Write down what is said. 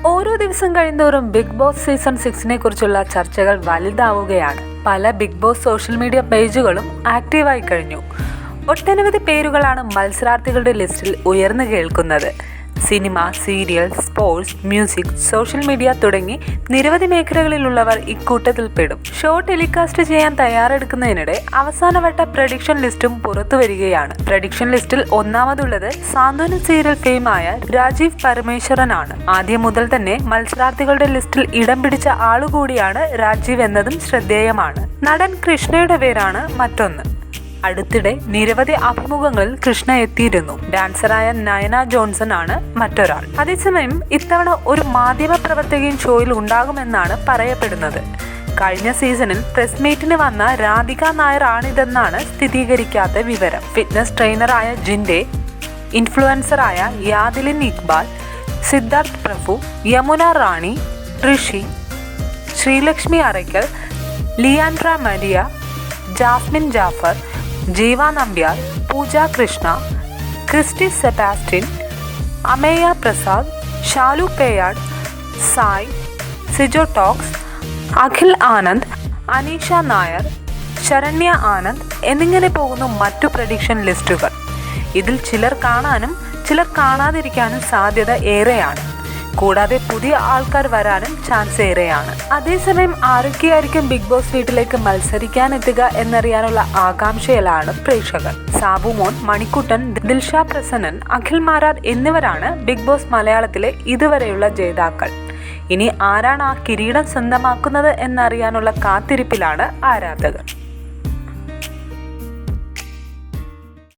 ഓരോ ദിവസം കഴിയുന്തോറും ബിഗ് ബോസ് സീസൺ 6നെ കുറിച്ചുള്ള ചർച്ചകൾ വലുതാവുകയാണ്. പല ബിഗ് ബോസ് സോഷ്യൽ മീഡിയ പേജുകളും ആക്റ്റീവായി കഴിഞ്ഞു. ഒട്ടനവധി പേരുകളാണ് മത്സരാർത്ഥികളുടെ ലിസ്റ്റിൽ ഉയർന്നു കേൾക്കുന്നത്. Cinema, serial, sports, music, social media തുടങ്ങി നിരവധി മേഖലകളിലുള്ളവർ ഇക്കൂട്ടത്തിൽ പെടും. ഷോ ടെലികാസ്റ്റ് ചെയ്യാൻ തയ്യാറെടുക്കുന്നതിനിടെ അവസാനവട്ട പ്രഡിക്ഷൻ ലിസ്റ്റും പുറത്തു വരികയാണ്. പ്രഡിക്ഷൻ ലിസ്റ്റിൽ ഒന്നാമതുള്ളത് സാന്ത്വനം സീരിയൽ ഫെയിമായ രാജീവ് പരമേശ്വരനാണ്. ആദ്യം മുതൽ തന്നെ മത്സരാർത്ഥികളുടെ ലിസ്റ്റിൽ ഇടം പിടിച്ച ആളുകൂടിയാണ് രാജീവ് എന്നതും ശ്രദ്ധേയമാണ്. നടൻ കൃഷ്ണയുടെ പേരാണ് മറ്റൊന്ന്. അടുത്തിടെ നിരവധി അഭിമുഖങ്ങളിൽ കൃഷ്ണ എത്തിയിരുന്നു. ഡാൻസറായ നയന ജോൺസൺ ആണ് മറ്റൊരാൾ. അതേസമയം ഇത്തവണ ഒരു മാധ്യമ പ്രവർത്തകയും ഷോയിൽ ഉണ്ടാകുമെന്നാണ് പറയപ്പെടുന്നത്. കഴിഞ്ഞ സീസണിൽ പ്രസ് മീറ്റിന് വന്ന രാധിക നായർ ആണിതെന്നാണ് സ്ഥിരീകരിക്കാത്ത വിവരം. ഫിറ്റ്നസ് ട്രെയിനറായ ജിൻഡെ, ഇൻഫ്ലുവൻസറായ യാദിലിൻ ഇക്ബാൽ, സിദ്ധാർത്ഥ് പ്രഭു, യമുന റാണി, ഋഷി, ശ്രീലക്ഷ്മി അറയ്ക്കൽ, ലിയാൻഡ്ര മരിയ, ജാസ്മിൻ ജാഫർ, ജീവ നമ്പ്യാർ, പൂജ കൃഷ്ണ, ക്രിസ്റ്റി സെബാസ്റ്റ്യൻ, അമേയ പ്രസാദ്, ഷാലു പേയാട്, സായ്, സിജോ ടോക്സ്, അഖിൽ ആനന്ദ്, അനീഷ നായർ, ശരണ്യ ആനന്ദ് എന്നിങ്ങനെ പോകുന്നു മറ്റു പ്രഡിക്ഷൻ ലിസ്റ്റുകൾ. ഇതിൽ ചിലർ കാണാനും ചിലർ കാണാതിരിക്കാനും സാധ്യത ഏറെയാണ്. കൂടാതെ പുതിയ ആൾക്കാർ വരാനും ചാൻസ് ഏറെയാണ്. അതേസമയം ആരൊക്കെയായിരിക്കും ബിഗ് ബോസ് വീട്ടിലേക്ക് മത്സരിക്കാനെത്തുക എന്നറിയാനുള്ള ആകാംക്ഷയിലാണ് പ്രേക്ഷകർ. സാബുമോൻ, മണിക്കുട്ടൻ, ദിൽഷ പ്രസന്നൻ, അഖിൽ മാരാർ എന്നിവരാണ് ബിഗ് ബോസ് മലയാളത്തിലെ ഇതുവരെയുള്ള ജേതാക്കൾ. ഇനി ആരാണ് ആ കിരീടം സ്വന്തമാക്കുന്നത് എന്നറിയാനുള്ള കാത്തിരിപ്പിലാണ് ആരാധകർ.